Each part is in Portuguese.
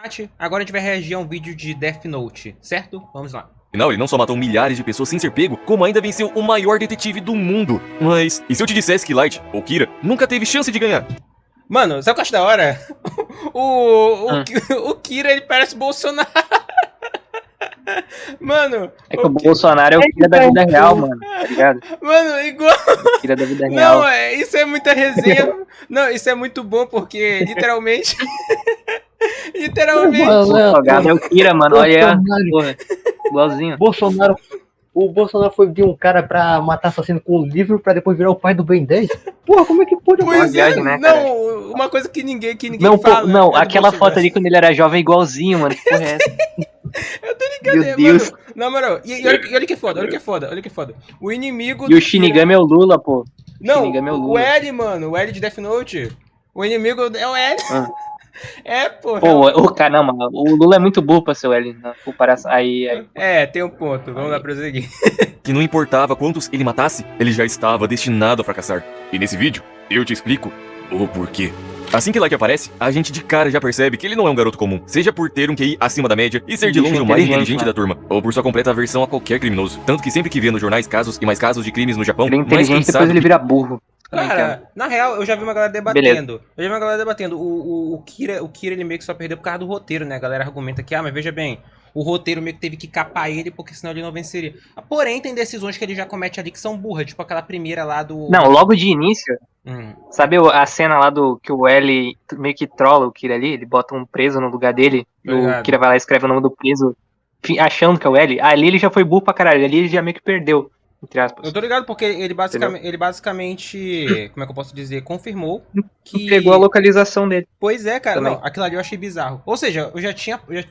Chat, agora a gente vai reagir a um vídeo de Death Note, certo? Vamos lá. Afinal, ele não só matou milhares de pessoas sem ser pego, como ainda venceu o maior detetive do mundo. Mas, e se eu te dissesse que Light, ou Kira, nunca teve chance de ganhar? Mano, sabe o que eu acho da hora? O Kira, ele parece Bolsonaro. Mano... É que o Bolsonaro é o Kira da vida real, mano, tá ligado? Mano, igual... O Kira da vida real. Não, isso é muita resenha. Não, isso é muito bom, porque literalmente... Literalmente... O Salgado é o Kira, mano, olha, porra, igualzinho. O Bolsonaro foi de um cara pra matar assassino com um livro pra depois virar o pai do Ben 10? Porra, como é que pode? Pois é, viagem, né, cara? não, uma coisa que ninguém Não, fala. não, é do aquela Bolsonaro. foto ali quando ele era jovem é igualzinho, mano, que porra é essa? Eu tô ligado, Meu Deus. mano. Na moral, e olha que foda, olha que foda. O inimigo... E o Shinigami é o Lula, pô. Não, Shinigami é o o Lula. L, mano, o L de Death Note. O inimigo é o L. Ah. É, porra. Pô, o cara, não, mano, o Lula é muito burro pra ser o L, na comparação. Aí. É, tem um ponto, vamos lá prosseguir. Que não importava quantos ele matasse, ele já estava destinado a fracassar. E nesse vídeo, eu te explico o porquê. Assim que Light aparece, a gente de cara já percebe que ele não é um garoto comum, seja por ter um QI acima da média e ser de longe o mais inteligente da turma, ou por sua completa aversão a qualquer criminoso. Tanto que sempre que vê nos jornais casos e mais casos de crimes no Japão, Ele é mais inteligente, cansado depois ele vira burro. Cara, na real, eu já vi uma galera debatendo. O Kira, ele meio que só perdeu por causa do roteiro, né? A galera argumenta que, mas veja bem, o roteiro meio que teve que capar ele, porque senão ele não venceria. Porém, tem decisões que ele já comete ali que são burras, tipo aquela primeira lá do... Não, logo de início, sabe a cena lá do que o L meio que trola o Kira ali? Ele bota um preso no lugar dele, e o Kira vai lá e escreve o nome do preso, achando que é o L. Ali ele já foi burro pra caralho, ali ele já meio que perdeu. Entre aspas. Eu tô ligado, porque ele basicamente, como é que eu posso dizer, confirmou que... Entregou a localização dele. Pois é, cara, Também. não, aquilo ali eu achei bizarro. Ou seja,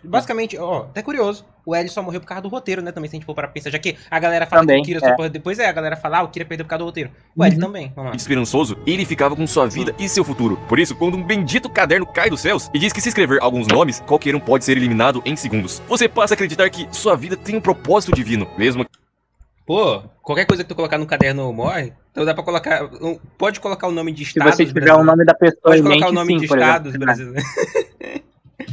basicamente, até curioso, o L só morreu por causa do roteiro, né, também, se a gente for para pensar, já que a galera fala também, que o Kira só depois a galera fala, o Kira perdeu por causa do roteiro. O L também, vamos lá. esperançoso, ele ficava com sua vida e seu futuro. Por isso, quando um bendito caderno cai dos céus e diz que se escrever alguns nomes, qualquer um pode ser eliminado em segundos. Você passa a acreditar que sua vida tem um propósito divino, mesmo. Pô, qualquer coisa que tu colocar no caderno morre, então dá pra colocar... Pode colocar o nome de Se estados você tiver o nome da pessoa Pode em colocar mente, o nome sim, de por estados exemplo. brasileiros.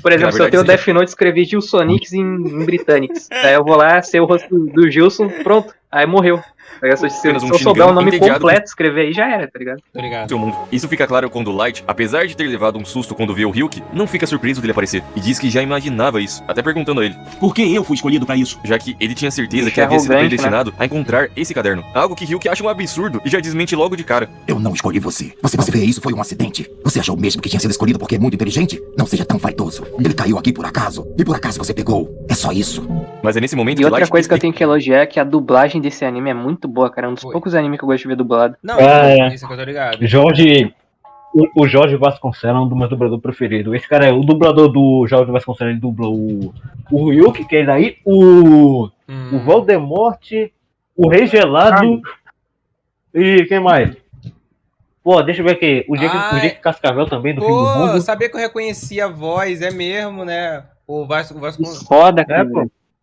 Por exemplo, se eu verdade, tenho o sim. Death Note, escrevi Gil Sonics em Britânicos. Daí eu vou lá, ser o rosto do Gilson, pronto. Aí morreu. Se eu Apenas um souber o nome entediado completo, escrever aí já era, tá ligado? Tô ligado. Seu mundo. Isso fica claro quando Light, apesar de ter levado um susto quando vê o Ryuki, não fica surpreso dele aparecer. E diz que já imaginava isso, até perguntando a ele. Por que eu fui escolhido pra isso? Já que ele tinha certeza Bicho que havia sido arrogante, predestinado a encontrar esse caderno. Algo que Ryuki acha um absurdo e já desmente logo de cara. Eu não escolhi você. Você vê, isso foi um acidente. Você achou mesmo que tinha sido escolhido porque é muito inteligente? Não seja tão vaidoso. Ele caiu aqui por acaso. E por acaso você pegou. É só isso. Mas é nesse momento E que outra Light coisa que eu tenho que elogiar é que a dublagem desse anime é muito boa, cara. É um dos poucos animes que eu gosto de ver dublado. Não, isso que eu tô ligado. O Jorge Vasconcelos é um dos meus dubladores preferidos. Esse cara é o dublador do Jorge Vasconcelos, ele dubla o Ryuki, que é daí, o Voldemort, o Rei Gelado e quem mais? Pô, deixa eu ver aqui. O Jake Cascavel também, do Fim do Mundo. Sabia que eu reconheci a voz, é mesmo, né? O Vasco... Foda, cara.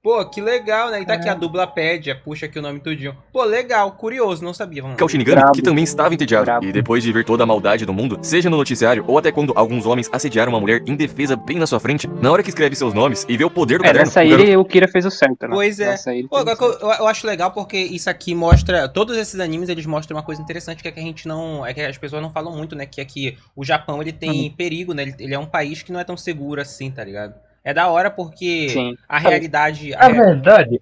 Pô, que legal, né? E tá aqui a Dublapédia, puxa aqui o nome tudinho. Pô, legal, curioso, não sabia. Vamos lá. é o Shinigami, Brabo. que também estava entediado. Brabo. E depois de ver toda a maldade do mundo, seja no noticiário ou até quando alguns homens assediaram uma mulher indefesa bem na sua frente, na hora que escreve seus nomes e vê o poder do caderno, Nessa o garoto- aí o Kira fez o certo, né? Pois é. Nessa aí ele Pô, fez o agora certo. que eu acho legal porque isso aqui mostra... Todos esses animes, eles mostram uma coisa interessante, que é que a gente não... É que as pessoas não falam muito, né? Que aqui o Japão, ele tem perigo, né? Ele é um país que não é tão seguro assim, tá ligado? É da hora porque Sim. a realidade... Na verdade,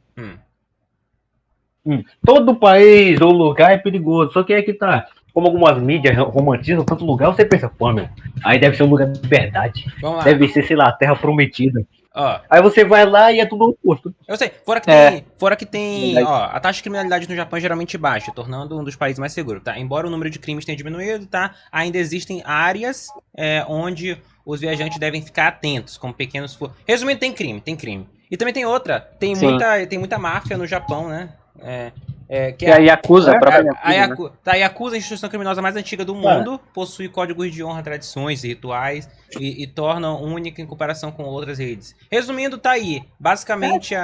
todo país ou lugar é perigoso. Só que é que tá. Como algumas mídias romantizam tanto lugar, você pensa, pô, meu, aí deve ser um lugar de verdade. Vamos lá. Deve ser, sei lá, a Terra Prometida. Ó, Aí você vai lá e é tudo oposto. eu sei, fora que tem, Verdade. ó, a taxa de criminalidade no Japão é geralmente baixa, tornando um dos países mais seguros, tá? Embora o número de crimes tenha diminuído, tá? Ainda existem áreas onde os viajantes devem ficar atentos, como pequenos... Resumindo, tem crime. E também tem outra, tem Sim. muita máfia no Japão, né? Que é a Yakuza, a própria Yakuza. A Yakuza, a instituição criminosa mais antiga do mundo, possui códigos de honra, tradições e rituais e torna única em comparação com outras redes. Resumindo, tá aí. Basicamente,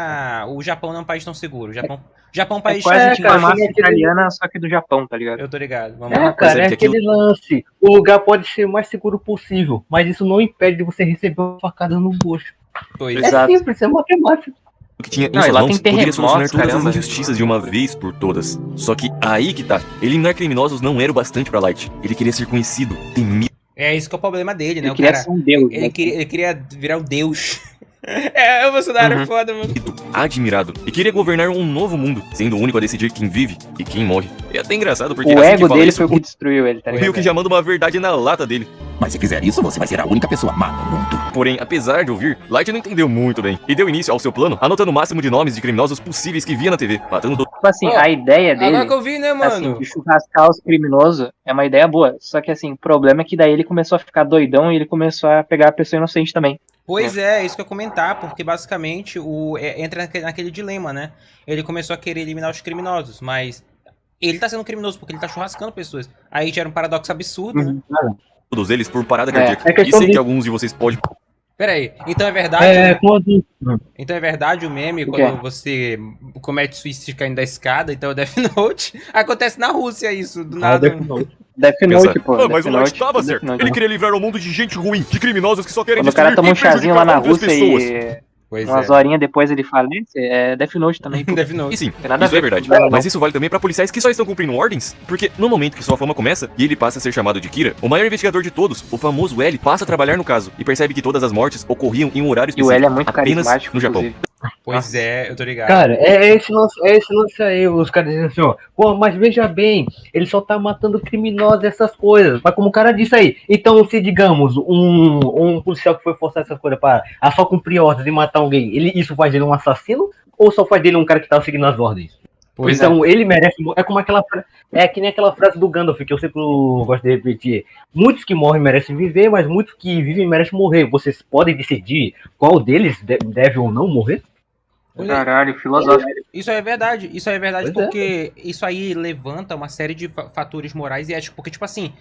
o Japão não é um país tão seguro. O Japão é um país... quase tipo a máfia italiana, só que do Japão, tá ligado? Eu tô ligado. Vamos lá. Cara, é aquele lance. O lugar pode ser o mais seguro possível, mas isso não impede de você receber uma facada no bucho. Pois é simples, é matemática. O que tinha em suas mãos poderia solucionar todas as injustiças de uma vez por todas. Só que aí que tá. Eliminar criminosos não era o bastante pra Light. Ele queria ser conhecido, temido. É isso que é o problema dele, né? Ele queria ser um deus. Ele queria virar um deus. O Bolsonaro é foda, mano. Admirado. E queria governar um novo mundo, sendo o único a decidir quem vive e quem morre. É até engraçado porque... O ego dele foi o que destruiu ele, tá ligado? E o que já manda uma verdade na lata dele. Mas se fizer isso, você vai ser a única pessoa má no mundo. Porém, apesar de ouvir, Light não entendeu muito bem. E deu início ao seu plano, anotando o máximo de nomes de criminosos possíveis que via na TV, matando todos. Tipo assim, a ideia dele... Agora que eu vi, né, mano? Assim, de churrascar os criminosos é uma ideia boa. Só que assim, o problema é que daí ele começou a ficar doidão e ele começou a pegar a pessoa inocente também. Pois é, isso que eu ia comentar, porque basicamente entra naquele dilema, né? Ele começou a querer eliminar os criminosos, mas ele tá sendo criminoso porque ele tá churrascando pessoas. Aí gera um paradoxo absurdo, né? Todos eles por parada cardíaca. E sei que alguns de vocês podem... Pera aí, então é verdade... Então é verdade o meme quando você comete suicídio caindo da escada, então é Death Note? Acontece na Rússia isso, do nada. Death Note, pô. Mas o Light tava certo. Ele queria livrar o mundo de gente ruim, de criminosos que só querem destruir. Quando o cara toma um chazinho lá na Rússia e umas horinhas depois ele falece, é Death Note também. Death Note. E sim, isso é verdade. Mas isso vale também pra policiais que só estão cumprindo ordens, porque no momento que sua fama começa e ele passa a ser chamado de Kira, o maior investigador de todos, o famoso L, passa a trabalhar no caso e percebe que todas as mortes ocorriam em um horário específico, e o L é muito apenas no Japão. Inclusive. Pois é, eu tô ligado. Cara, é esse lance aí, os caras dizem assim, ó, pô, mas veja bem, ele só tá matando criminosos, essas coisas. Mas como o cara disse aí, então se digamos, um policial que foi forçar essa coisa para só cumprir ordens e matar alguém, isso faz dele um assassino ou só faz dele um cara que tá seguindo as ordens? Pois então ele merece, é como que nem aquela frase do Gandalf, que eu sempre gosto de repetir. Muitos que morrem merecem viver, mas muitos que vivem merecem morrer. Vocês podem decidir qual deles deve ou não morrer? Caralho, filosófico. Isso é verdade porque isso aí levanta uma série de fatores morais e éticos. Porque, tipo assim,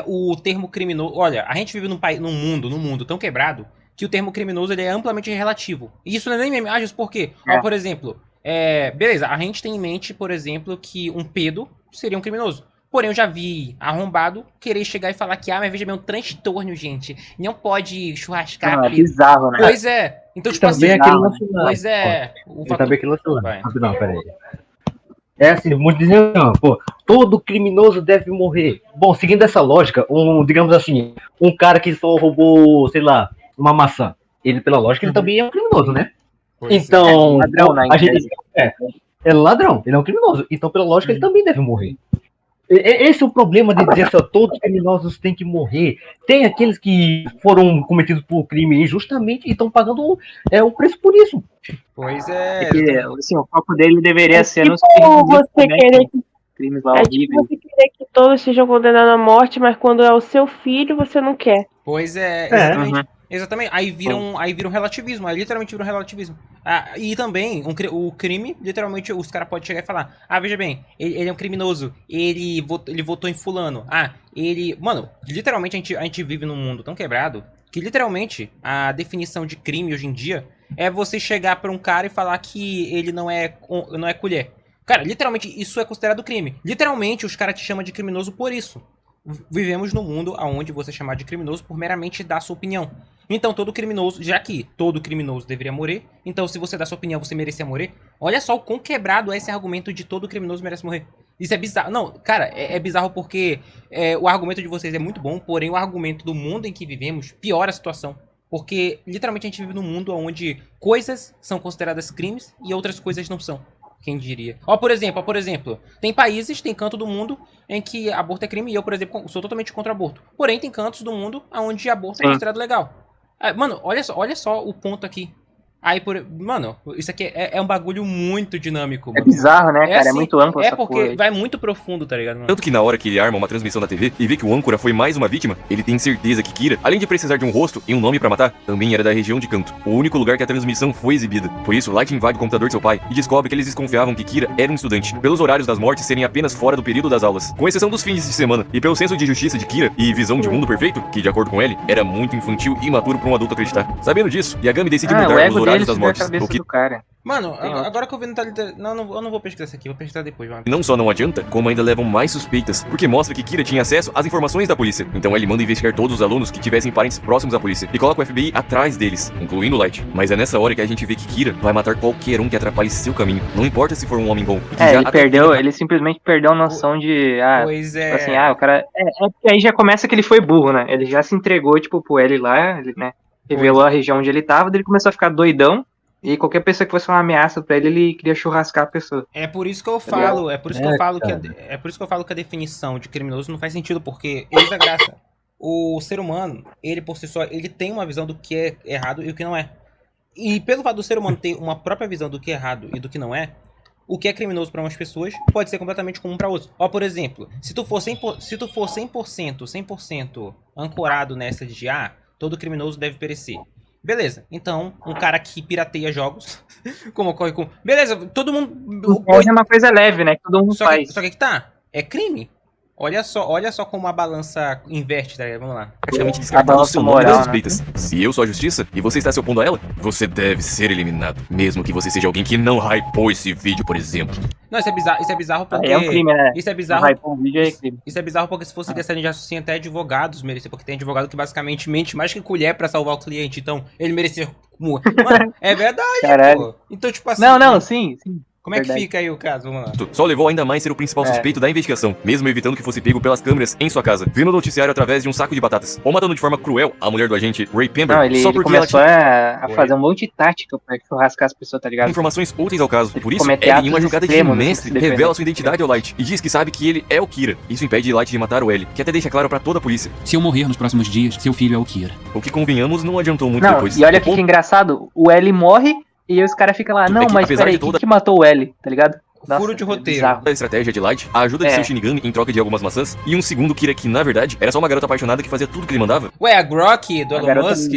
o termo criminoso... Olha, a gente vive num mundo tão quebrado que o termo criminoso ele é amplamente relativo. E isso não é nem meme. Por quê? Por exemplo, beleza, a gente tem em mente, por exemplo, que um pedo seria um criminoso. Porém, eu já vi arrombado querer chegar e falar que, mas veja bem, um transtorno, gente. Não pode churrascar. É bizarro, né? Pois é. Então, tipo assim... Pois é. Também aquele lance lá. Não, peraí. É assim, muitos dizem, pô, todo criminoso deve morrer. Bom, seguindo essa lógica, digamos assim, um cara que só roubou, sei lá, uma maçã. Ele, pela lógica, ele também é um criminoso, né? Pois então, ladrão, a gente é ladrão, ele é um criminoso. Então, pela lógica, ele também deve morrer. Esse é o problema de dizer que todos os criminosos têm que morrer. Tem aqueles que foram cometidos por crime injustamente e estão pagando o preço por isso. Pois é. Porque, assim, o foco dele deveria ser nos crimes lá horríveis. Você querer que todos sejam condenados à morte, mas quando é o seu filho, você não quer. Pois é, exatamente. Exatamente. Aí vira um relativismo. Aí literalmente vira um relativismo. E também, o crime, literalmente, os caras podem chegar e falar: veja bem, ele é um criminoso. Ele votou em fulano. Mano, literalmente a gente vive num mundo tão quebrado que literalmente a definição de crime hoje em dia é você chegar pra um cara e falar que ele não é colher. Cara, literalmente isso é considerado crime. Literalmente os caras te chamam de criminoso por isso. Vivemos num mundo onde você é chamado de criminoso por meramente dar sua opinião. Então todo criminoso, já que todo criminoso deveria morrer, então se você dá sua opinião você merecia morrer, olha só o quão quebrado é esse argumento de todo criminoso merece morrer. Isso é bizarro. Não, cara, é bizarro porque o argumento de vocês é muito bom, porém o argumento do mundo em que vivemos piora a situação. Porque literalmente a gente vive num mundo onde coisas são consideradas crimes e outras coisas não são. Quem diria? Por exemplo, tem países, tem canto do mundo em que aborto é crime e eu, por exemplo, sou totalmente contra aborto. Porém, tem cantos do mundo onde aborto é considerado legal. Mano, olha só o ponto aqui. Mano, isso aqui é um bagulho muito dinâmico, mano. É bizarro, né, cara? Assim, é muito amplo essa porque porra. vai muito profundo, tá ligado, mano? Tanto que na hora que ele arma uma transmissão da TV e vê que o âncora foi mais uma vítima, ele tem certeza que Kira, além de precisar de um rosto e um nome pra matar, também era da região de Kanto, o único lugar que a transmissão foi exibida. Por isso, Light invade o computador de seu pai e descobre que eles desconfiavam que Kira era um estudante, pelos horários das mortes serem apenas fora do período das aulas, com exceção dos fins de semana, e pelo senso de justiça de Kira e visão de mundo perfeito, que de acordo com ele, era muito infantil e imaturo pra um adulto acreditar. Sabendo disso, Yagami decide mudar os horários das mortes, o que... Mano, agora que eu vi no Twitter... Não, eu não vou pesquisar isso aqui, vou pesquisar depois, mano. Não só não adianta, como ainda levam mais suspeitas, porque mostra que Kira tinha acesso às informações da polícia. Então ele manda investigar todos os alunos que tivessem parentes próximos à polícia, e coloca o FBI atrás deles, incluindo Light. Mas é nessa hora que a gente vê que Kira vai matar qualquer um que atrapalhe seu caminho, não importa se for um homem bom. Ele simplesmente perdeu a noção de... Pois é. Tipo assim, o cara... porque aí já começa que ele foi burro, né? Ele já se entregou, tipo, pro L lá, ele, né? Revelou a região onde ele tava, daí ele começou a ficar doidão. E qualquer pessoa que fosse uma ameaça pra ele, ele queria churrascar a pessoa. É por isso que eu falo, que a definição de criminoso não faz sentido, porque eis a graça. O ser humano, ele por si só, ele tem uma visão do que é errado e o que não é. E pelo fato do ser humano ter uma própria visão do que é errado e do que não é, o que é criminoso para umas pessoas pode ser completamente comum para outros. Ó, por exemplo, se tu for 100% ancorado nessa de todo criminoso deve perecer. Beleza, então, um cara que pirateia jogos, como ocorre com... Beleza, todo mundo... Hoje é uma coisa leve, né, que todo mundo faz. Só que tá, é crime. Olha só como a balança inverte, tá ligado? Vamos lá. Praticamente descartando o seu nome das suspeitas. Né? Se eu sou a justiça e você está se opondo a ela, você deve ser eliminado. Mesmo que você seja alguém que não hypou esse vídeo, por exemplo. Não, isso é bizarro porque... É um crime, né? Isso é bizarro. Hypou um vídeo é crime. Isso é bizarro porque se fosse dessa linha de raciocínio, até advogados mereciam. Porque tem advogado que basicamente mente mais que colher pra salvar o cliente. Então, ele merecia... Mano, é verdade, pô. Então, tipo assim... Não, sim. Como é que fica aí o caso? Vamos lá. Só levou ainda mais ser o principal suspeito da investigação, mesmo evitando que fosse pego pelas câmeras em sua casa, vendo o noticiário através de um saco de batatas, ou matando de forma cruel a mulher do agente Ray Pember, só porque ele começou a fazer um monte de tática pra churrascar as pessoas, tá ligado? Informações úteis ao caso. Por isso, ele, em uma jogada de mestre, revela sua identidade ao Light e diz que sabe que ele é o Kira. Isso impede Light de matar o L, que até deixa claro pra toda a polícia. Se eu morrer nos próximos dias, seu filho é o Kira. O que, convenhamos, não adiantou muito depois. E olha aqui que engraçado, o L morre e os caras ficam lá, mas peraí, quem que matou o L, tá ligado? Nossa, furo de roteiro. A estratégia de Light, a ajuda de seu Shinigami em troca de algumas maçãs, e um segundo Kira que, na verdade, era só uma garota apaixonada que fazia tudo que ele mandava. Ué, a Grok do Elon Musk?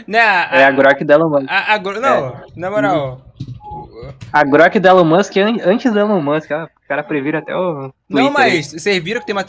Não, a Grok do Elon Musk. Na moral. A Grok do Elon Musk, antes do Elon Musk, o cara previra até o Twitter. Não, mas vocês viram que tem uma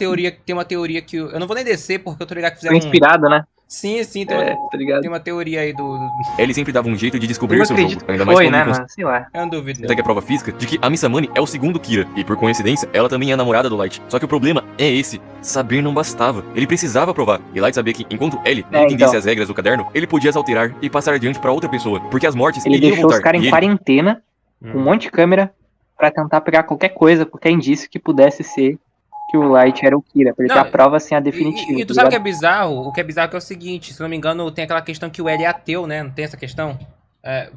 teoria que... Eu não vou nem descer, porque eu tô ligado que fizeram inspirado, né? Sim, tem uma teoria aí do... Ele sempre dava um jeito de descobrir seu jogo, ainda mais quando né, sei lá. Eu não duvido. Até que a prova física de que a Missamane é o segundo Kira, e por coincidência, ela também é a namorada do Light. Só que o problema é esse, saber não bastava. Ele precisava provar, e Light sabia que, enquanto ele não entendesse as regras do caderno, ele podia as alterar e passar adiante pra outra pessoa, porque as mortes iriam voltar. Ele deixou os caras em quarentena, com um monte de câmera, pra tentar pegar qualquer coisa, qualquer indício que pudesse ser que o Light era o Kira, pra ele ter a prova assim, a definitiva. E tu sabe o que é bizarro? O que é bizarro é o seguinte, se não me engano, tem aquela questão que o L é ateu, né? Não tem essa questão? Eu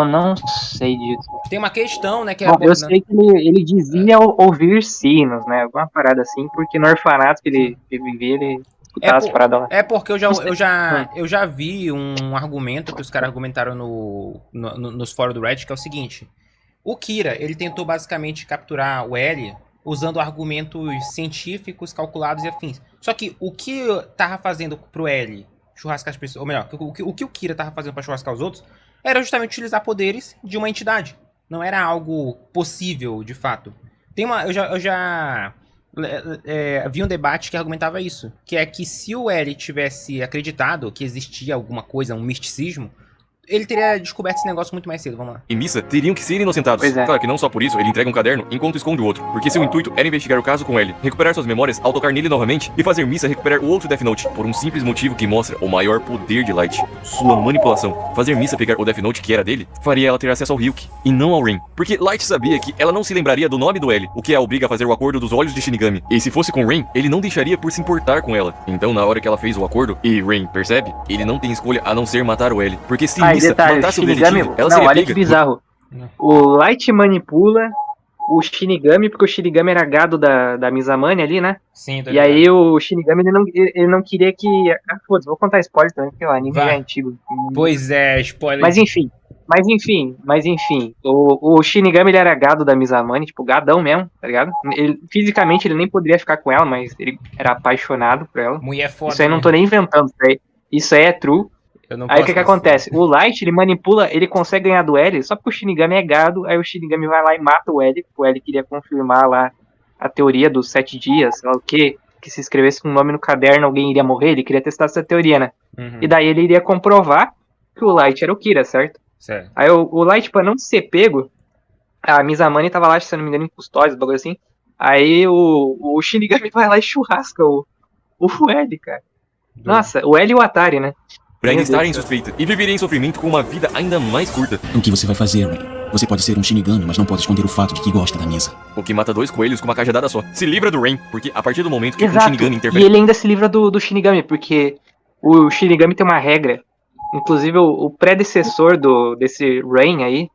não sei disso. Tem uma questão, né? Eu sei que ele dizia ouvir sinos, né? Alguma parada assim, porque no orfanato que ele vivia, ele escutava as paradas lá. É porque eu já vi um argumento que os caras argumentaram nos fóruns do Reddit, que é o seguinte. O Kira, ele tentou basicamente capturar o L usando argumentos científicos, calculados e afins. Só que o que tava fazendo pro L churrascar as pessoas, ou melhor, o que o Kira tava fazendo pra churrascar os outros, era justamente utilizar poderes de uma entidade. Não era algo possível, de fato. Eu já vi um debate que argumentava isso, que é que se o L tivesse acreditado que existia alguma coisa, um misticismo, ele teria descoberto esse negócio muito mais cedo, vamos lá. Em Missa, teriam que ser inocentados. Claro que não só por isso ele entrega um caderno enquanto esconde o outro, porque seu intuito era investigar o caso com ele, recuperar suas memórias ao tocar nele novamente e fazer Missa recuperar o outro Death Note, por um simples motivo que mostra o maior poder de Light, sua manipulação. Fazer Missa pegar o Death Note que era dele, faria ela ter acesso ao Ryuki, e não ao Rain, porque Light sabia que ela não se lembraria do nome do L, o que a obriga a fazer o acordo dos olhos de Shinigami, e se fosse com Rain, ele não deixaria por se importar com ela. Então na hora que ela fez o acordo, e Rain percebe, ele não tem escolha a não ser matar o L, porque se Missa matasse o Olha que bizarro. O Light manipula o Shinigami, porque o Shinigami era gado da Mizamani ali, né? Sim, E aí o Shinigami, ele não queria que... Ah, foda-se, vou contar spoiler também, porque o anime já é antigo. Pois é, spoiler. Mas enfim, o Shinigami, ele era gado da Mizamani, tipo, gadão mesmo, tá ligado? Fisicamente ele nem poderia ficar com ela, mas ele era apaixonado por ela. Mulher foda. Isso aí eu não tô nem inventando, isso aí é true. Aí o que acontece? O Light, ele manipula, ele consegue ganhar do L, só porque o Shinigami é gado, aí o Shinigami vai lá e mata o L, porque o L queria confirmar lá a teoria dos 7 dias, sei lá o quê, que se escrevesse um nome no caderno alguém iria morrer, ele queria testar essa teoria, né? Uhum. E daí ele iria comprovar que o Light era o Kira, certo? Certo. Aí o Light, pra não ser pego, a Mizamani tava lá, se eu não me engano, em custódia, bagulho assim, aí o Shinigami vai lá e churrasca o L, cara. Nossa, o L e o Atari, né? Pra ainda estar insuspeita e viver em sofrimento com uma vida ainda mais curta. O que você vai fazer, Ray? Você pode ser um Shinigami, mas não pode esconder o fato de que gosta da mesa. O que mata 2 coelhos com uma cajadada só. Se livra do Rain, porque a partir do momento que Exato. o Shinigami interfere... E ele ainda se livra do Shinigami, porque o Shinigami tem uma regra. Inclusive o predecessor desse Rain aí,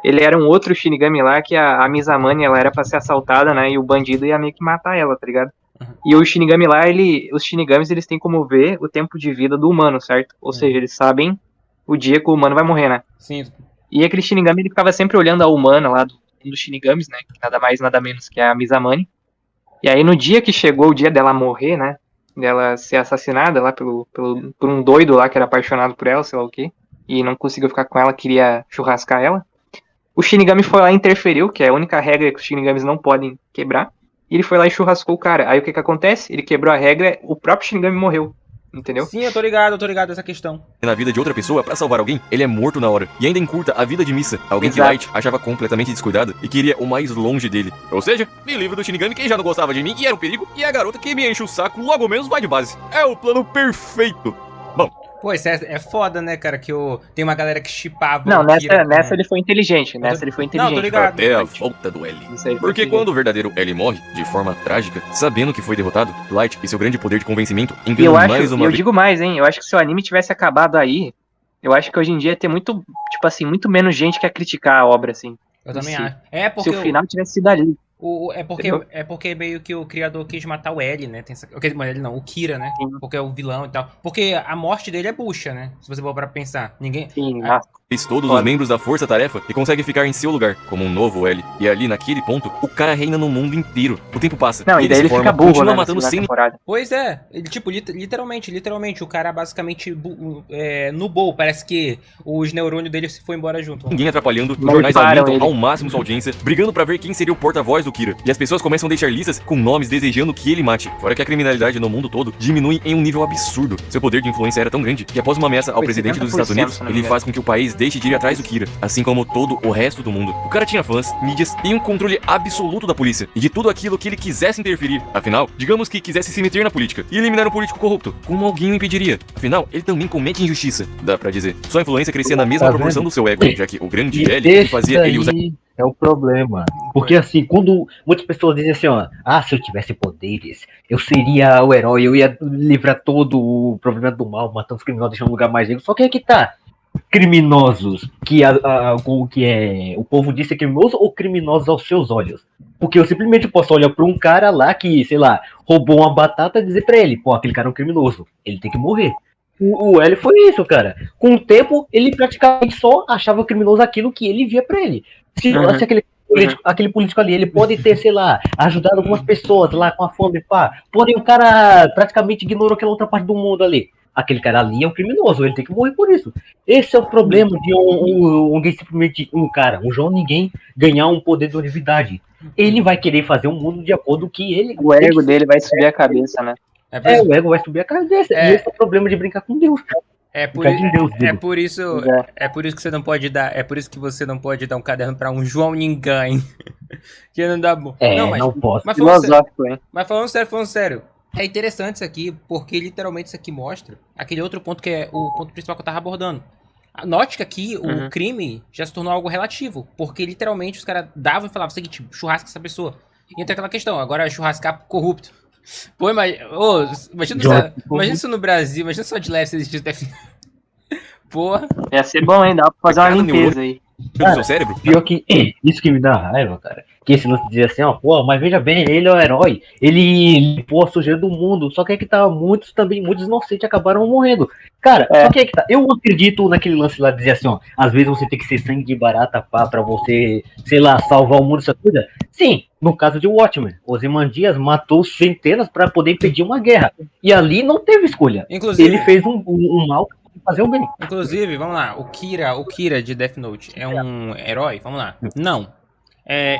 ele era um outro Shinigami lá, que a Mizamani, ela era pra ser assaltada, né? E o bandido ia meio que matar ela, tá ligado? E o Shinigami lá, os Shinigamis, eles têm como ver o tempo de vida do humano, certo? Ou seja, eles sabem o dia que o humano vai morrer, né? Sim. E aquele Shinigami, ele ficava sempre olhando a humana lá dos Shinigamis, né? Nada mais, nada menos que a Mizamani. E aí, no dia que chegou o dia dela morrer, né? Dela ser assassinada lá por um doido lá que era apaixonado por ela, sei lá o quê. E não conseguiu ficar com ela, queria churrascar ela. O Shinigami foi lá e interferiu, que é a única regra que os Shinigamis não podem quebrar. E ele foi lá e churrascou o cara. Aí o que acontece? Ele quebrou a regra, o próprio Shinigami morreu. Entendeu? Sim, eu tô ligado essa questão. Na vida de outra pessoa, pra salvar alguém, ele é morto na hora. E ainda encurta a vida de Misa, alguém Exato. que Light achava completamente descuidado e queria o mais longe dele. Ou seja, me livro do Shinigami, quem já não gostava de mim e era um perigo, e a garota que me enche o saco logo menos vai de base. É o plano perfeito. Bom, pô, isso é foda, né, cara, que tem uma galera que shippava. Não, nessa ele foi inteligente, Não, tô ligado. Até a volta do L. Porque quando o verdadeiro L morre, de forma trágica, sabendo que foi derrotado, Light e seu grande poder de convencimento enganam mais uma vez. Eu digo mais, hein, eu acho que se o anime tivesse acabado aí, eu acho que hoje em dia ia ter muito, tipo assim, muito menos gente que ia criticar a obra, assim. Eu também Si. acho. É porque se o final tivesse sido ali. É porque meio que o criador quis matar o L, né? Ele não, o Kira, né? Sim. Porque é o vilão e tal. Porque a morte dele é bucha, né? Se você for pra pensar. Ninguém. Sim, Fez todos os membros da força-tarefa e consegue ficar em seu lugar, como um novo L. E ali, naquele ponto, o cara reina no mundo inteiro. O tempo passa. Não, e daí ele fica burro, continua né, matando sem... Pois é. Ele, tipo, literalmente, o cara basicamente nubou. Parece que os neurônios dele se foi embora junto. Ninguém atrapalhando, os jornais aumentam ao máximo sua audiência, brigando pra ver quem seria o porta-voz do Kira. E as pessoas começam a deixar listas com nomes desejando que ele mate. Fora que a criminalidade no mundo todo diminui em um nível absurdo. Seu poder de influência era tão grande que após uma ameaça ao presidente dos Estados Unidos, ele faz com que o país deixe de ir atrás do Kira, assim como todo o resto do mundo. O cara tinha fãs, mídias e um controle absoluto da polícia e de tudo aquilo que ele quisesse interferir. Afinal, digamos que quisesse se meter na política e eliminar um político corrupto, como alguém o impediria? Afinal, ele também comete injustiça, dá pra dizer. Sua influência crescia na mesma proporção do seu ego, já que o grande L fazia ele usar... É o problema. Porque assim, quando muitas pessoas dizem assim, ó, se eu tivesse poderes, eu seria o herói, eu ia livrar todo o problema do mal, matando os criminosos, deixando um lugar mais negro. Só que é que tá. Criminosos, o povo diz é criminoso ou criminosos aos seus olhos? Porque eu simplesmente posso olhar pra um cara lá que, sei lá, roubou uma batata e dizer pra ele, pô, aquele cara é um criminoso, ele tem que morrer. O L foi isso, cara. Com o tempo, ele praticamente só achava criminoso aquilo que ele via pra ele. Se aquele político ali, ele pode ter, sei lá, ajudado algumas pessoas lá com a fome, pá. Porém, o cara praticamente ignorou aquela outra parte do mundo ali. Aquele cara ali é um criminoso, ele tem que morrer por isso. Esse é o problema de alguém simplesmente, um João Ninguém, ganhar um poder de honestidade. Ele vai querer fazer um mundo de acordo com que ele... O ego dele vai subir a cabeça, né? O ego vai subir a cabeça. E esse é o problema de brincar com Deus, cara. É por isso que você não pode dar. É por isso que você não pode dar um caderno pra um João Ninguém. Que não dá bom. Não posso. Mas falando sério. É interessante isso aqui, porque literalmente isso aqui mostra aquele outro ponto que é o ponto principal que eu tava abordando. Note que aqui o crime já se tornou algo relativo, porque literalmente os caras davam e falavam o seguinte, churrasca essa pessoa. E entra aquela questão, agora churrascar corrupto. Pô, imagina isso no Brasil, imagina só de leve se existisse DF. Porra. Ia ser bom, hein? Dá pra fazer uma limpeza aí. do seu cérebro? Pior que isso que me dá raiva, cara. Que esse lance dizer assim, ó, pô, mas veja bem, ele é o herói, ele limpou a sujeira do mundo, só que é que tá, muitos inocentes acabaram morrendo. Cara, só que é que tá, eu acredito naquele lance lá de dizer assim, ó, às vezes você tem que ser sangue de barata, pá, pra você, sei lá, salvar o mundo, essa coisa. Sim, no caso de Watchmen, Ozymandias matou centenas pra poder impedir uma guerra, e ali não teve escolha. Inclusive, ele fez um mal pra fazer o bem. Inclusive, vamos lá, o Kira de Death Note é um herói? Vamos lá. Não.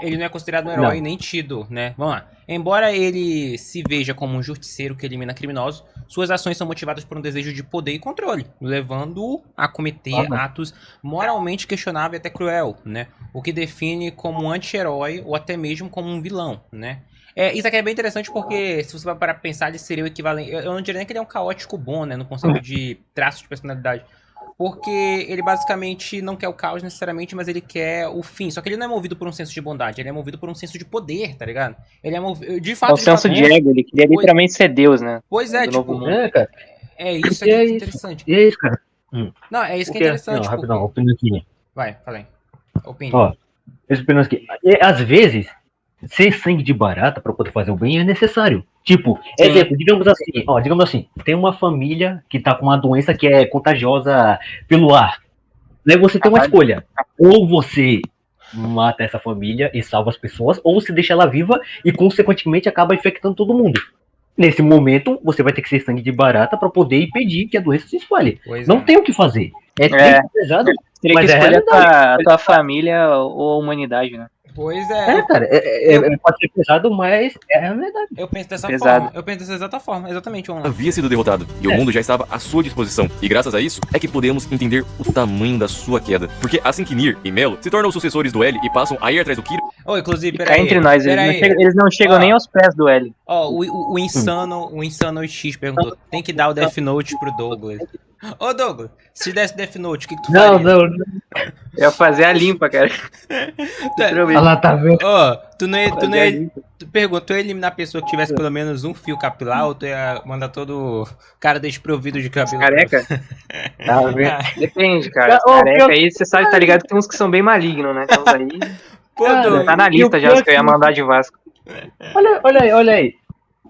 Ele não é considerado um herói nem tido, né? Vamos lá. Embora ele se veja como um justiceiro que elimina criminosos, suas ações são motivadas por um desejo de poder e controle, levando-o a cometer atos moralmente questionáveis e até cruel, né? O que define como um anti-herói ou até mesmo como um vilão, né? Isso aqui é bem interessante porque, se você vai parar pra pensar, ele seria o equivalente... Eu não diria nem que ele é um caótico bom, né? No conceito de traços de personalidade. Porque ele basicamente não quer o caos necessariamente, mas ele quer o fim. Só que ele não é movido por um senso de bondade, ele é movido por um senso de poder, tá ligado? Ele é movido... De fato, é o senso de ego, ele queria literalmente ser Deus, né? Pois é, tipo... Cara. Isso aqui é interessante. E é isso, cara. Não, é isso que é interessante. Assim, ó, rapidão, opinião aqui. Vai, fala aí. Opinião. Ó, essa opinião aqui. Às vezes, ser sangue de barata pra poder fazer o bem é necessário. Tipo, exemplo, digamos assim, tem uma família que tá com uma doença que é contagiosa pelo ar. Daí você tem uma escolha. Ou você mata essa família e salva as pessoas, ou você deixa ela viva e, consequentemente, acaba infectando todo mundo. Nesse momento, você vai ter que ser sangue de barata pra poder impedir que a doença se espalhe. Não tem o que fazer. É pesado. Teria que escolher a tua família ou a humanidade, né? Pois é. Cara, pode ser pesado, mas é a verdade. Eu penso dessa forma. Eu penso dessa exata forma, exatamente. Havia sido derrotado, e o mundo já estava à sua disposição. E graças a isso, é que podemos entender o tamanho da sua queda. Porque assim que Nier e Melo se tornam os sucessores do L e passam a ir atrás do Kira... Inclusive, peraí. Entre nós, eles não chegam nem aos pés do L. O Insano X perguntou, tem que dar o Death Note pro Douglas. Ô Douglas, se desse Death Note, o que tu faria? Não. Eu ia fazer a limpa, cara. Ela tá vendo. Tu ia eliminar a pessoa que tivesse pelo menos um fio capilar, ou tu ia mandar todo cara desprovido de cabelo? Careca? Tá vendo? Depende, cara. Careca aí, você sabe, tá ligado que tem uns que são bem malignos, né? Então aí... tá na lista já, que eu ia mandar de Vasco. Olha aí.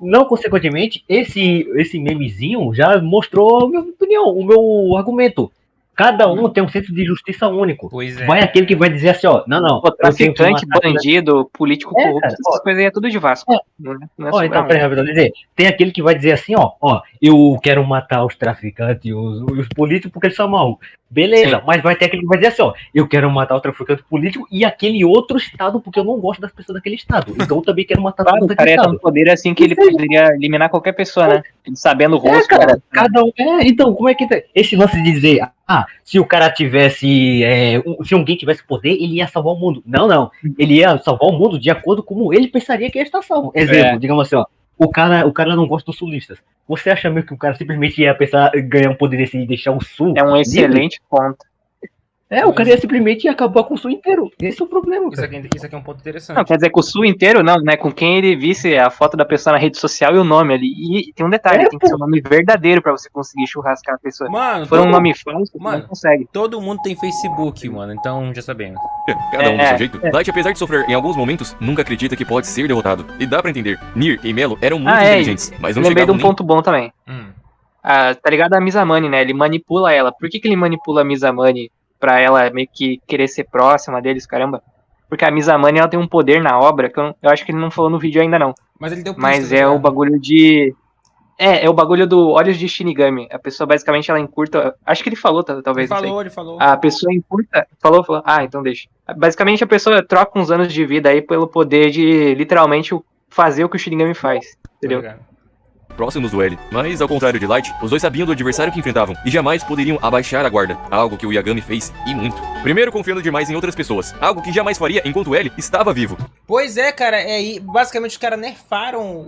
Não, consequentemente, esse memezinho já mostrou a minha opinião, o meu argumento. Cada um tem um senso de justiça único. Pois é. Vai aquele que vai dizer assim, ó, não. Traficante, bandido, político corrupto, essas coisas aí é tudo de Vasco. Então, peraí, tem aquele que vai dizer assim, ó, eu quero matar os traficantes e os políticos porque eles são maus. Beleza, mas vai ter aquele que vai dizer assim, ó, eu quero matar o traficante político e aquele outro estado porque eu não gosto das pessoas daquele estado. Então eu também quero matar todos daquele estado. O cara é tão poder assim que ele poderia eliminar qualquer pessoa, né? Ele sabendo o rosto. Cara, cada um... então, como é que... Esse lance de dizer, se o cara tivesse... se alguém tivesse poder, ele ia salvar o mundo. Não. Ele ia salvar o mundo de acordo com como ele pensaria que ia estar salvo. Exemplo, digamos assim, ó. O cara não gosta dos sulistas. Você acha mesmo que o cara simplesmente ia pensar ganhar um poder desse e deixar o sul? É um excelente ponto. O cara ia simplesmente acabar com o sul inteiro. Esse é o problema. Isso aqui é um ponto interessante. Não, quer dizer, com o sul inteiro, não, né? Com quem ele visse a foto da pessoa na rede social e o nome ali. E tem um detalhe, tem que ser um nome verdadeiro pra você conseguir churrascar a pessoa. Mano, se for um nome falso, não consegue. Todo mundo tem Facebook, mano, então já sabemos. Cada um do seu jeito. Light, apesar de sofrer em alguns momentos, nunca acredita que pode ser derrotado. E dá pra entender, Nier e Melo eram muito inteligentes, mas não lembrei de um ponto bom também. Tá ligado a Mizamani, né? Ele manipula ela. Por que ele manipula a Mizamani? Pra ela meio que querer ser próxima deles, caramba. Porque a Mizamani, ela tem um poder na obra, que eu acho que ele não falou no vídeo ainda não. Mas ele deu Mas o bagulho de... É o bagulho do Olhos de Shinigami. A pessoa, basicamente, ela encurta... Acho que ele falou, talvez. Ele falou. A pessoa encurta... Falou? Então deixa. Basicamente, a pessoa troca uns anos de vida aí pelo poder de, literalmente, fazer o que o Shinigami faz. Entendeu? Próximos do L, mas ao contrário de Light, os dois sabiam do adversário que enfrentavam e jamais poderiam abaixar a guarda, algo que o Yagami fez e muito. Primeiro confiando demais em outras pessoas, algo que jamais faria enquanto o L estava vivo. Pois é, cara, basicamente os caras nerfaram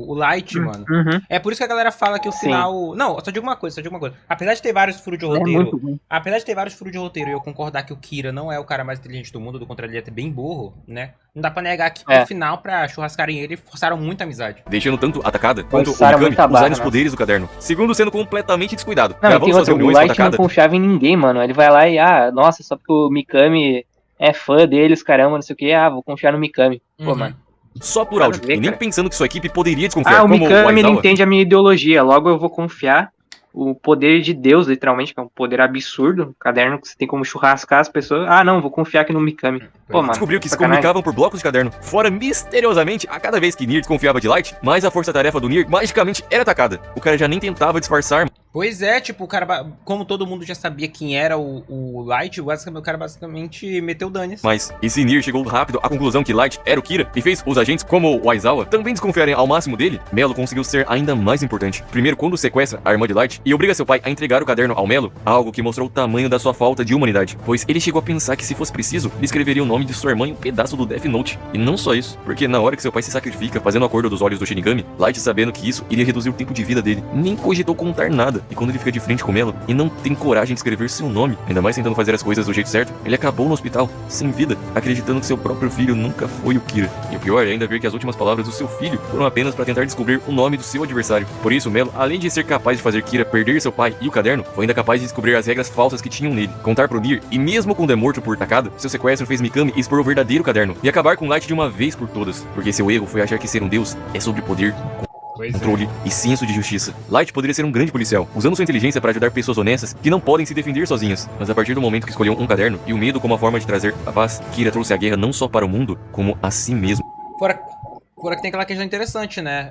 o Light, mano. É por isso que a galera fala que o final... Não, só digo uma coisa. Apesar de ter vários furos de roteiro... Apesar de ter vários furos de roteiro e eu concordar que o Kira não é o cara mais inteligente do mundo, do contrário, ele é bem burro, né? Não dá pra negar que no final, pra churrascarem ele, forçaram muita amizade. Deixando tanto a Takada quanto o Mikami usarem os poderes do caderno. Segundo, sendo completamente descuidado. Não, tem outra, o Light não confiava em ninguém, mano. Ele vai lá e, nossa, só porque o Mikami é fã deles, caramba, não sei o que, vou confiar no Mikami. Pô, mano. Só por áudio, e nem pensando que sua equipe poderia desconfiar. O Mikami, ele entende a minha ideologia, logo eu vou confiar. O poder de Deus, literalmente, que é um poder absurdo, um caderno que você tem como churrascar as pessoas. Não, vou confiar aqui no Mikami. Pô, mano, descobriu que se comunicavam por blocos de caderno. Fora, misteriosamente, a cada vez que Nier desconfiava de Light, mais a força-tarefa do Nier magicamente era atacada. O cara já nem tentava disfarçar. Pois é, tipo, o cara, como todo mundo já sabia quem era o Light, o cara basicamente meteu dane-se. Mas esse Nier chegou rápido à conclusão que Light era o Kira e fez os agentes, como o Aizawa, também desconfiarem ao máximo dele. Melo conseguiu ser ainda mais importante. Primeiro, quando sequestra a irmã de Light e obriga seu pai a entregar o caderno ao Melo, algo que mostrou o tamanho da sua falta de humanidade, pois ele chegou a pensar que se fosse preciso, ele escreveria o nome de sua irmã em um pedaço do Death Note. E não só isso, porque na hora que seu pai se sacrifica fazendo o acordo dos olhos do Shinigami, Light, sabendo que isso iria reduzir o tempo de vida dele, nem cogitou contar nada. E quando ele fica de frente com Melo e não tem coragem de escrever seu nome, ainda mais tentando fazer as coisas do jeito certo, ele acabou no hospital, sem vida, acreditando que seu próprio filho nunca foi o Kira. E o pior é ainda ver que as últimas palavras do seu filho foram apenas para tentar descobrir o nome do seu adversário. Por isso, Melo, além de ser capaz de fazer Kira perder seu pai e o caderno, foi ainda capaz de descobrir as regras falsas que tinham nele, contar pro Nier, e mesmo quando é morto por Takada, seu sequestro fez Mikami expor o verdadeiro caderno e acabar com Light de uma vez por todas, porque seu erro foi achar que ser um deus é sobre poder, controle e senso de justiça. Light poderia ser um grande policial, usando sua inteligência para ajudar pessoas honestas que não podem se defender sozinhas. Mas a partir do momento que escolheu um caderno e o medo como a forma de trazer a paz, Kira trouxe a guerra não só para o mundo, como a si mesmo. Fora que tem aquela questão interessante, né?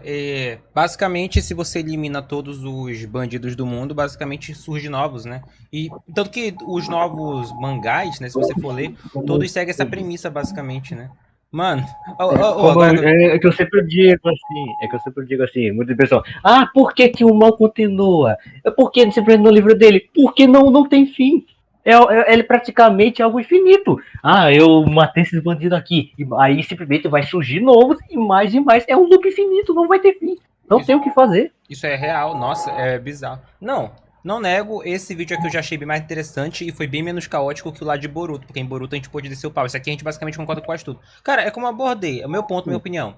Basicamente, se você elimina todos os bandidos do mundo, basicamente surgem novos, né? E tanto que os novos mangás, né? Se você for ler, todos seguem essa premissa, basicamente, né? Mano, é que eu sempre digo assim, muitas pessoas, por que que o mal continua? Por que simplesmente no livro dele? Porque não tem fim. Ele praticamente é algo infinito. Eu matei esses bandidos aqui. E aí simplesmente vai surgir novos e mais e mais. É um loop infinito, não vai ter fim. Não tem o que fazer. Isso é real, nossa, é bizarro. Não nego, esse vídeo aqui eu já achei bem mais interessante e foi bem menos caótico que o lá de Boruto, porque em Boruto a gente pôde descer o pau. Isso aqui a gente basicamente concorda com quase tudo. Cara, é como eu abordei, é o meu ponto, minha opinião.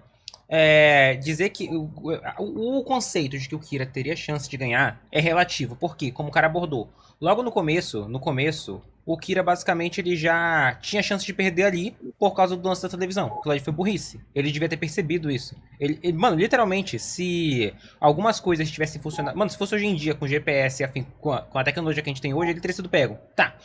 Dizer que o conceito de que o Kira teria chance de ganhar é relativo, porque, como o cara abordou, logo no começo, o Kira basicamente ele já tinha chance de perder ali por causa do lance da televisão. Aquilo ali foi burrice. Ele devia ter percebido isso. Mano, literalmente, se algumas coisas tivessem funcionado... Mano, se fosse hoje em dia com GPS, afim, com a tecnologia que a gente tem hoje, ele teria sido pego. Tá.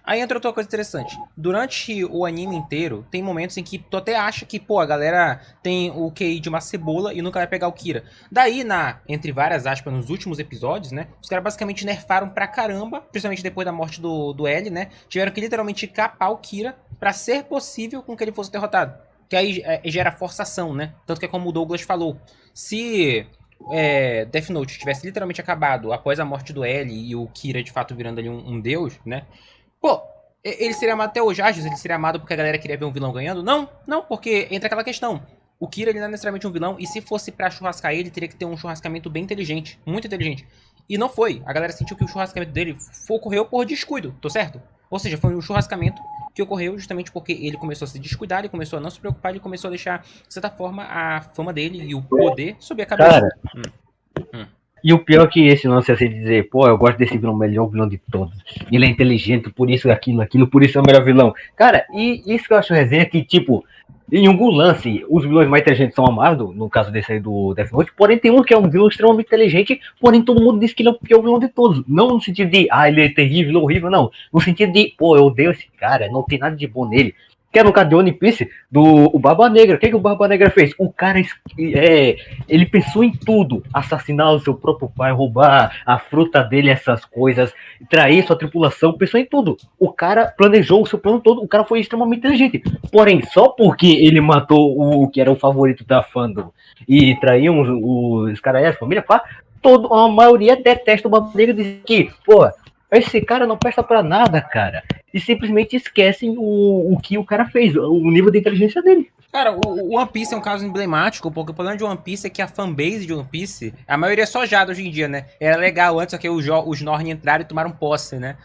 Aí entra outra coisa interessante. Durante o anime inteiro, tem momentos em que tu até acha que, a galera tem o QI de uma cebola e nunca vai pegar o Kira. Daí, entre várias aspas, nos últimos episódios, né, os caras basicamente nerfaram pra caramba, principalmente depois da morte do L, né, tiveram que literalmente capar o Kira pra ser possível com que ele fosse derrotado. Que aí gera forçação, né, tanto que é como o Douglas falou. Se... Death Note tivesse literalmente acabado após a morte do L e o Kira de fato virando ali um deus, né, ele seria amado até hoje. Ele seria amado porque a galera queria ver um vilão ganhando? Não, porque entra aquela questão. O Kira, ele não é necessariamente um vilão, e se fosse pra churrascar ele, teria que ter um churrascamento bem inteligente, muito inteligente. E não foi. A galera sentiu que o churrascamento dele ocorreu por descuido, tô certo? Ou seja, foi um churrascamento que ocorreu justamente porque ele começou a se descuidar, ele começou a não se preocupar, ele começou a deixar, de certa forma, a fama dele e o poder subir a cabeça. Cara, e o pior é que esse lance é assim dizer, eu gosto desse vilão, melhor vilão de todos. Ele é inteligente, por isso aquilo, por isso é o melhor vilão. Cara, e isso que eu acho resenha é que, tipo, em algum lance, os vilões mais inteligentes são amados, no caso desse aí do Death Note, porém tem um que é um vilão extremamente inteligente, porém todo mundo diz que ele é o vilão de todos. Não no sentido de, ele é terrível, horrível, não. No sentido de, eu odeio esse cara, não tem nada de bom nele. Que é no caso de One Piece, o Barba Negra. O que o Barba Negra fez? O cara, ele pensou em tudo. Assassinar o seu próprio pai, roubar a fruta dele, essas coisas, trair sua tripulação, pensou em tudo. O cara planejou o seu plano todo, o cara foi extremamente inteligente. Porém, só porque ele matou o que era o favorito da fandom e traiu os caras, a família, a maioria detesta o Barba Negra e diz que, esse cara não presta pra nada, cara. e simplesmente esquecem o que o cara fez, o nível de inteligência dele. Cara, o One Piece é um caso emblemático, porque o problema de One Piece é que a fanbase de One Piece, a maioria é só Jada hoje em dia, né? Era legal antes, só que os Norn entraram e tomaram posse, né?